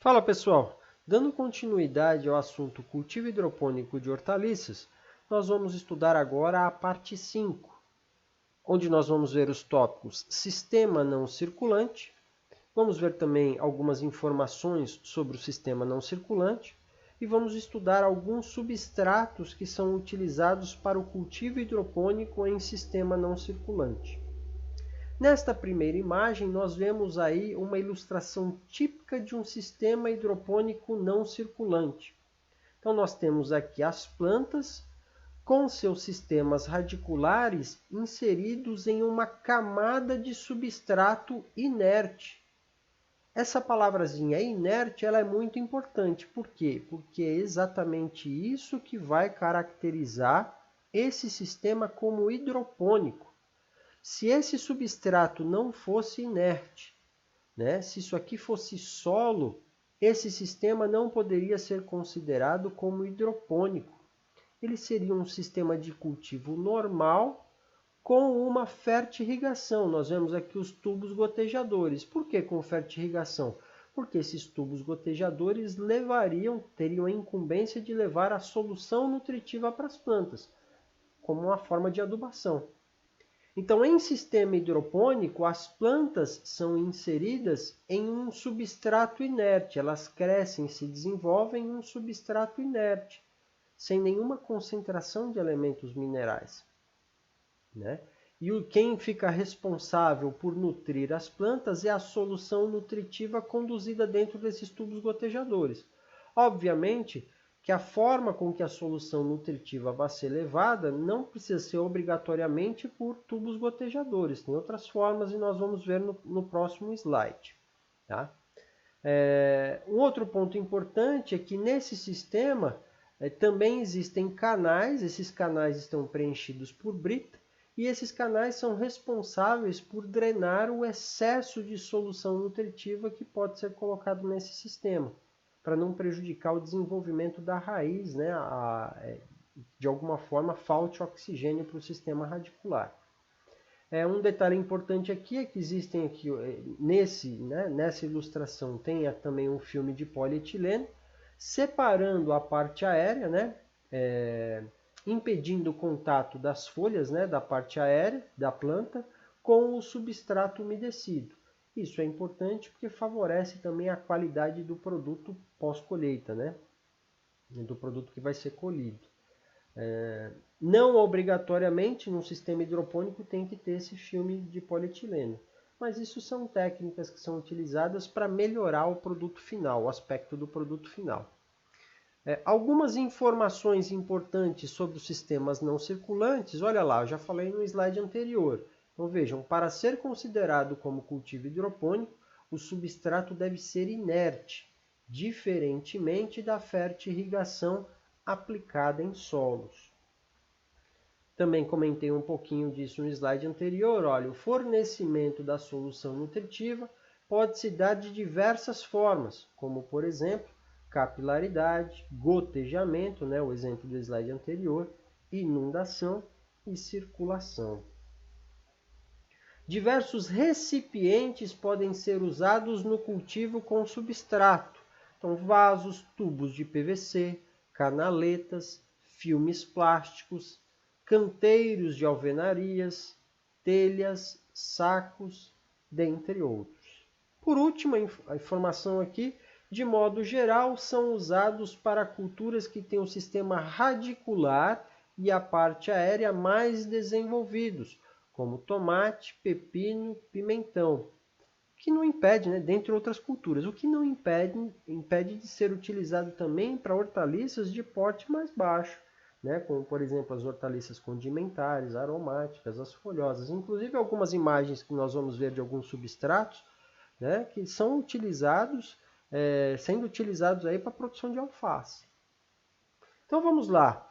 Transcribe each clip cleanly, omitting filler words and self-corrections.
Fala pessoal, dando continuidade ao assunto cultivo hidropônico de hortaliças, nós vamos estudar agora a parte 5, onde nós vamos ver os tópicos sistema não circulante, vamos ver também algumas informações sobre o sistema não circulante e vamos estudar alguns substratos que são utilizados para o cultivo hidropônico em sistema não circulante. Nesta primeira imagem, nós vemos aí uma ilustração típica de um sistema hidropônico não circulante. Então, nós temos aqui as plantas com seus sistemas radiculares inseridos em uma camada de substrato inerte. Essa palavrazinha inerte ela é muito importante. Por quê? Porque é exatamente isso que vai caracterizar esse sistema como hidropônico. Se esse substrato não fosse inerte, se isso aqui fosse solo, esse sistema não poderia ser considerado como hidropônico. Ele seria um sistema de cultivo normal com uma fertirrigação. Nós vemos aqui os tubos gotejadores. Por que com fertirrigação? Porque esses tubos gotejadores teriam a incumbência de levar a solução nutritiva para as plantas, como uma forma de adubação. Então, em sistema hidropônico, as plantas são inseridas em um substrato inerte. Elas crescem e se desenvolvem em um substrato inerte, sem nenhuma concentração de elementos minerais. E quem fica responsável por nutrir as plantas é a solução nutritiva conduzida dentro desses tubos gotejadores. Obviamente que a forma com que a solução nutritiva vai ser levada não precisa ser obrigatoriamente por tubos gotejadores. Tem outras formas e nós vamos ver no próximo slide. Tá? Um outro ponto importante é que nesse sistema também existem canais. Esses canais estão preenchidos por brita e esses canais são responsáveis por drenar o excesso de solução nutritiva que pode ser colocado nesse sistema, para não prejudicar o desenvolvimento da raiz, de alguma forma falte oxigênio para o sistema radicular. Um detalhe importante aqui é que existem aqui, nessa ilustração, tem também um filme de polietileno, separando a parte aérea, impedindo o contato das folhas, da parte aérea da planta, com o substrato umedecido. Isso é importante porque favorece também a qualidade do produto pós-colheita, do produto que vai ser colhido. Não obrigatoriamente no sistema hidropônico tem que ter esse filme de polietileno, mas isso são técnicas que são utilizadas para melhorar o produto final, o aspecto do produto final. Algumas informações importantes sobre os sistemas não circulantes, olha lá, eu já falei no slide anterior. Então vejam, para ser considerado como cultivo hidropônico, o substrato deve ser inerte, diferentemente da fertirrigação aplicada em solos. Também comentei um pouquinho disso no slide anterior. Olha, o fornecimento da solução nutritiva pode se dar de diversas formas, como por exemplo, capilaridade, gotejamento, o exemplo do slide anterior, inundação e circulação. Diversos recipientes podem ser usados no cultivo com substrato. Então, vasos, tubos de PVC, canaletas, filmes plásticos, canteiros de alvenarias, telhas, sacos, dentre outros. Por último, a informação aqui, de modo geral, são usados para culturas que têm o sistema radicular e a parte aérea mais desenvolvidos, como tomate, pepino, pimentão, que não impede, dentre outras culturas, o que não impede de ser utilizado também para hortaliças de porte mais baixo, como por exemplo as hortaliças condimentares, aromáticas, as folhosas, inclusive algumas imagens que nós vamos ver de alguns substratos, que são utilizados, sendo utilizados aí para a produção de alface. Então vamos lá.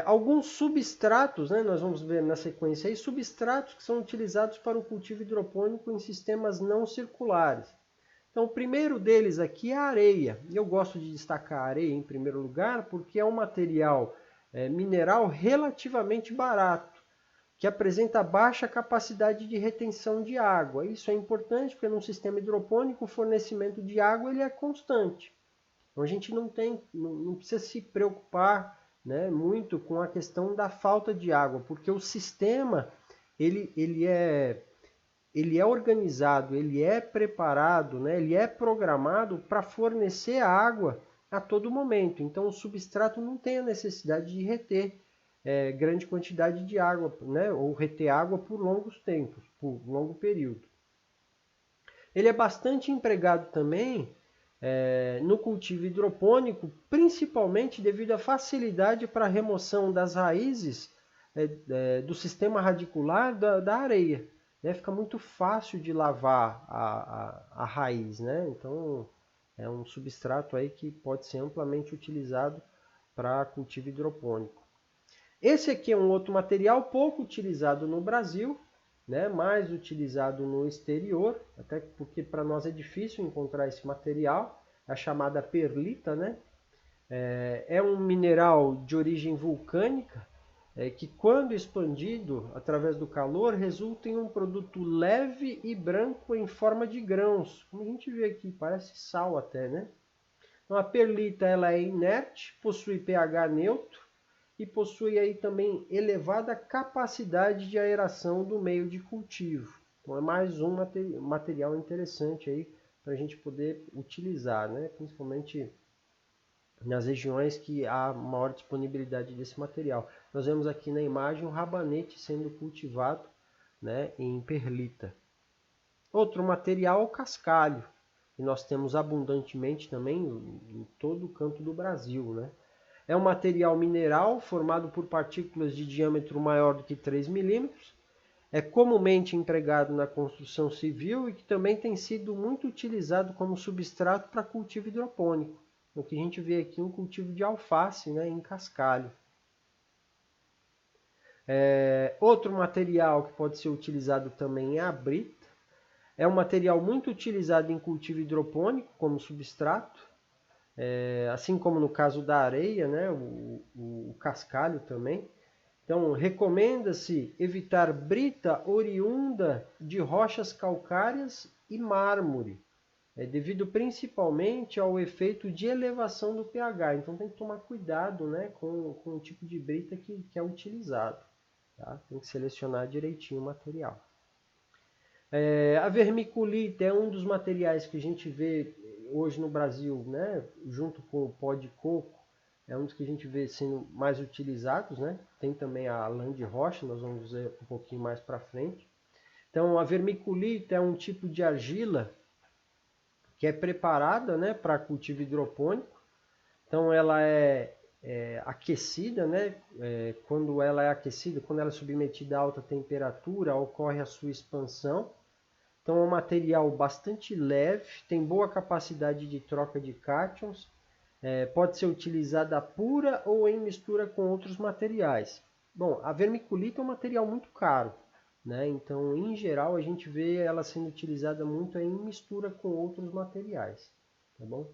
Alguns substratos, nós vamos ver na sequência aí, substratos que são utilizados para o cultivo hidropônico em sistemas não circulares. Então, o primeiro deles aqui é a areia. E eu gosto de destacar a areia em primeiro lugar porque é um material mineral relativamente barato, que apresenta baixa capacidade de retenção de água. Isso é importante porque num sistema hidropônico o fornecimento de água ele é constante. Então a gente não precisa se preocupar, né, muito com a questão da falta de água, porque o sistema ele é organizado, ele é preparado, né, ele é programado para fornecer água a todo momento. Então o substrato não tem a necessidade de reter grande quantidade de água, né, ou reter água por longos tempos, por longo período. Ele é bastante empregado também no cultivo hidropônico, principalmente devido à facilidade para a remoção das raízes do sistema radicular da areia. Né? Fica muito fácil de lavar a raiz, né? Então é um substrato aí que pode ser amplamente utilizado para cultivo hidropônico. Esse aqui é um outro material pouco utilizado no Brasil, né? Mais utilizado no exterior, até porque para nós é difícil encontrar esse material, a chamada perlita, né? É um mineral de origem vulcânica, que quando expandido através do calor resulta em um produto leve e branco em forma de grãos, como a gente vê aqui, parece sal até, né? Então a perlita ela é inerte, possui pH neutro, e possui aí também elevada capacidade de aeração do meio de cultivo. Então é mais um material interessante aí para a gente poder utilizar, né? Principalmente nas regiões que há maior disponibilidade desse material. Nós vemos aqui na imagem um rabanete sendo cultivado, né, em perlita. Outro material é o cascalho, que nós temos abundantemente também em todo o canto do Brasil, né? É um material mineral formado por partículas de diâmetro maior do que 3 milímetros. É comumente empregado na construção civil e que também tem sido muito utilizado como substrato para cultivo hidropônico. O que a gente vê aqui é um cultivo de alface, né, em cascalho. Outro material que pode ser utilizado também é a brita. É um material muito utilizado em cultivo hidropônico como substrato. Assim como no caso da areia, né, o cascalho também. Então, recomenda-se evitar brita oriunda de rochas calcárias e mármore, devido principalmente ao efeito de elevação do pH. Então, tem que tomar cuidado, né, com o tipo de brita que é utilizado. Tá? Tem que selecionar direitinho o material. A vermiculita é um dos materiais que a gente vê hoje no Brasil, né, junto com o pó de coco, é um dos que a gente vê sendo mais utilizados, né? Tem também a lã de rocha, nós vamos ver um pouquinho mais para frente. Então, a vermiculita é um tipo de argila que é preparada, né, para cultivo hidropônico. Então, ela é aquecida, né? Quando ela é aquecida, quando ela é submetida a alta temperatura, ocorre a sua expansão. Então, é um material bastante leve, tem boa capacidade de troca de cátions, pode ser utilizada pura ou em mistura com outros materiais. Bom, a vermiculita é um material muito caro, né? Então, em geral, a gente vê ela sendo utilizada muito em mistura com outros materiais. Tá bom?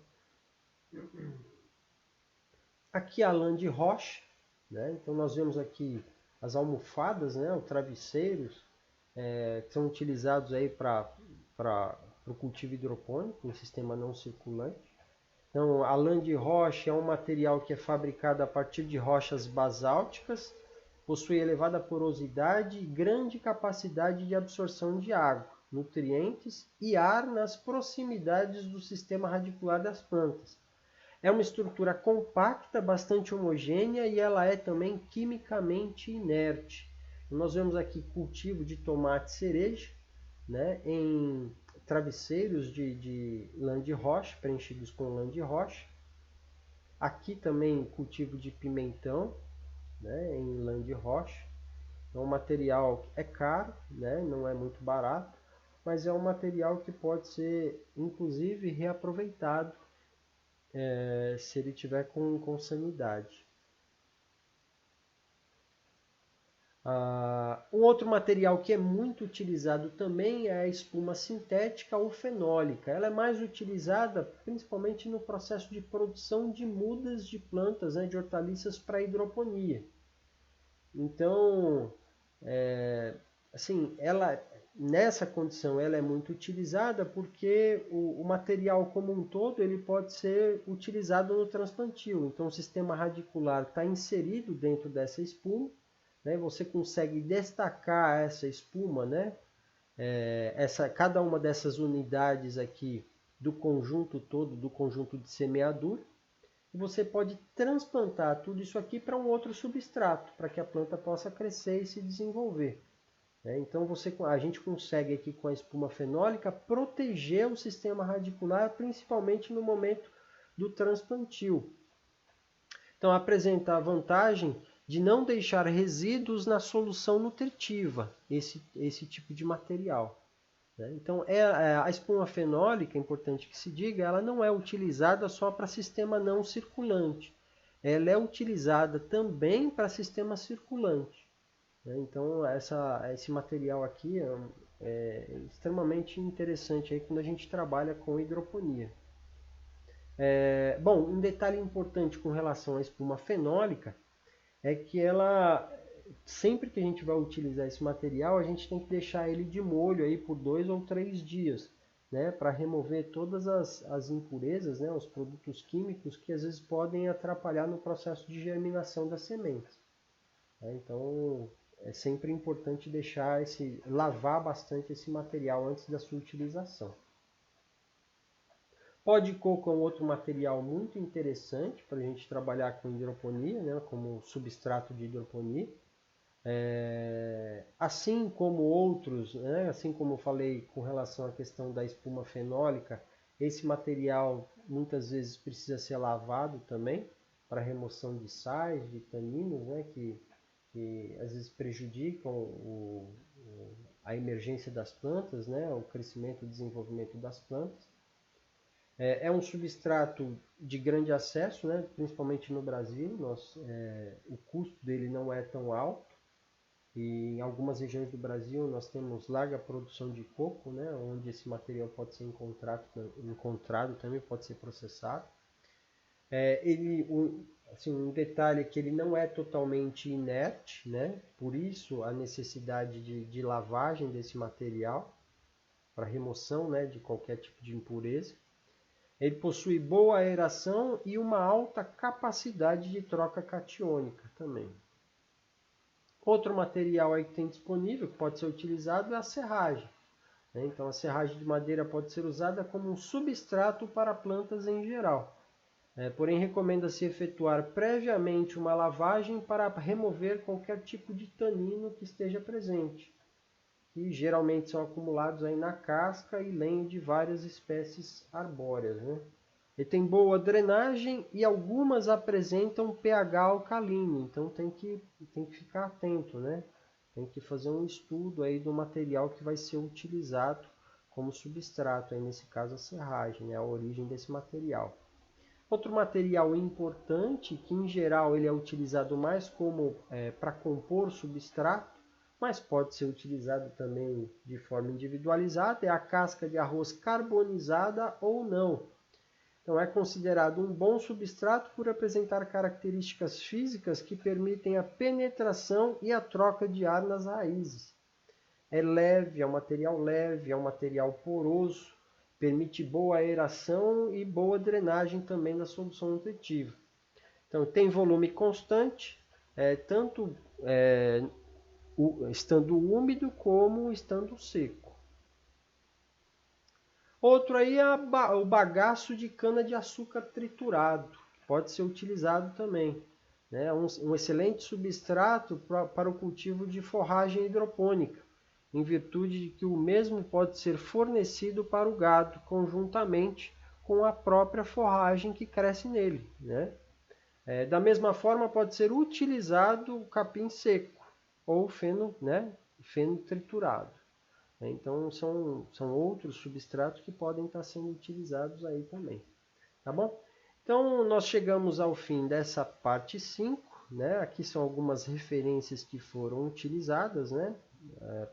Aqui a lã de rocha, né? Então, nós vemos aqui as almofadas, né? Os travesseiros, que são utilizados aí para o cultivo hidropônico, em sistema não circulante. Então, a lã de rocha é um material que é fabricado a partir de rochas basálticas, possui elevada porosidade e grande capacidade de absorção de água, nutrientes e ar nas proximidades do sistema radicular das plantas. É uma estrutura compacta, bastante homogênea e ela é também quimicamente inerte. Nós vemos aqui cultivo de tomate cereja, né, em travesseiros de lã de rocha, preenchidos com lã de rocha. Aqui também cultivo de pimentão, né, em lã de rocha. É um material que é caro, né, não é muito barato, mas é um material que pode ser, inclusive, reaproveitado se ele tiver com sanidade. Um outro material que é muito utilizado também é a espuma sintética ou fenólica. Ela é mais utilizada principalmente no processo de produção de mudas de plantas, né, de hortaliças para hidroponia. Então, assim, ela nessa condição ela é muito utilizada porque o material como um todo ele pode ser utilizado no transplantio. Então o sistema radicular está inserido dentro dessa espuma, né? Você consegue destacar essa espuma, né? Cada uma dessas unidades aqui do conjunto todo, do conjunto de semeadura, e você pode transplantar tudo isso aqui para um outro substrato, para que a planta possa crescer e se desenvolver. Então a gente consegue aqui com a espuma fenólica proteger o sistema radicular, principalmente no momento do transplantio. Então apresenta a vantagem de não deixar resíduos na solução nutritiva, esse tipo de material. Então a espuma fenólica, é importante que se diga, ela não é utilizada só para sistema não circulante. Ela é utilizada também para sistema circulante. Então esse material aqui é extremamente interessante aí quando a gente trabalha com hidroponia. Bom, um detalhe importante com relação à espuma fenólica é que ela, sempre que a gente vai utilizar esse material, a gente tem que deixar ele de molho aí por 2 ou 3 dias, né, para remover todas as impurezas, né, os produtos químicos que às vezes podem atrapalhar no processo de germinação das sementes. Então é sempre importante lavar bastante esse material antes da sua utilização. Pó de coco é um outro material muito interessante para a gente trabalhar com hidroponia, né, como substrato de hidroponia. Assim como outros, né, assim como eu falei com relação à questão da espuma fenólica, esse material muitas vezes precisa ser lavado também para remoção de sais, de taninos, né, que às vezes prejudicam a emergência das plantas, né, o crescimento e desenvolvimento das plantas. É um substrato de grande acesso, né, principalmente no Brasil. O custo dele não é tão alto. E em algumas regiões do Brasil nós temos larga produção de coco, né, onde esse material pode ser encontrado também, pode ser processado. Um detalhe é que ele não é totalmente inerte, né, por isso a necessidade de lavagem desse material para remoção, né, de qualquer tipo de impureza. Ele possui boa aeração e uma alta capacidade de troca catiônica também. Outro material aí que tem disponível, que pode ser utilizado, é a serragem. Então a serragem de madeira pode ser usada como um substrato para plantas em geral. Porém, recomenda-se efetuar previamente uma lavagem para remover qualquer tipo de tanino que esteja presente, que geralmente são acumulados aí na casca e lenho de várias espécies arbóreas. Né? Ele tem boa drenagem e algumas apresentam pH alcalino, então tem que ficar atento, né? Tem que fazer um estudo aí do material que vai ser utilizado como substrato, aí nesse caso a serragem, né? A origem desse material. Outro material importante, que em geral ele é utilizado mais como para compor substrato, mas pode ser utilizado também de forma individualizada, é a casca de arroz carbonizada ou não. Então é considerado um bom substrato por apresentar características físicas que permitem a penetração e a troca de ar nas raízes. É leve, é um material poroso, permite boa aeração e boa drenagem também da solução nutritiva. Então tem volume constante, tanto estando úmido como estando seco. Outro aí é o bagaço de cana-de-açúcar triturado, pode ser utilizado também. Né? Um excelente substrato para o cultivo de forragem hidropônica, em virtude de que o mesmo pode ser fornecido para o gado conjuntamente com a própria forragem que cresce nele. Né? Da mesma forma, pode ser utilizado o capim seco ou feno triturado. Então, são outros substratos que podem estar sendo utilizados aí também. Tá bom? Então, nós chegamos ao fim dessa parte 5. Né? Aqui são algumas referências que foram utilizadas, né?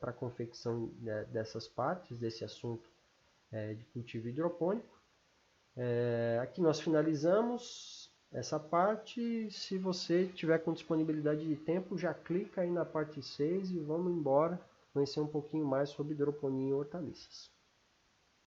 Para a confecção dessas partes, desse assunto de cultivo hidropônico. Aqui nós finalizamos. essa parte. Se você tiver com disponibilidade de tempo, já clica aí na parte 6 e vamos embora conhecer um pouquinho mais sobre hidroponia e hortaliças.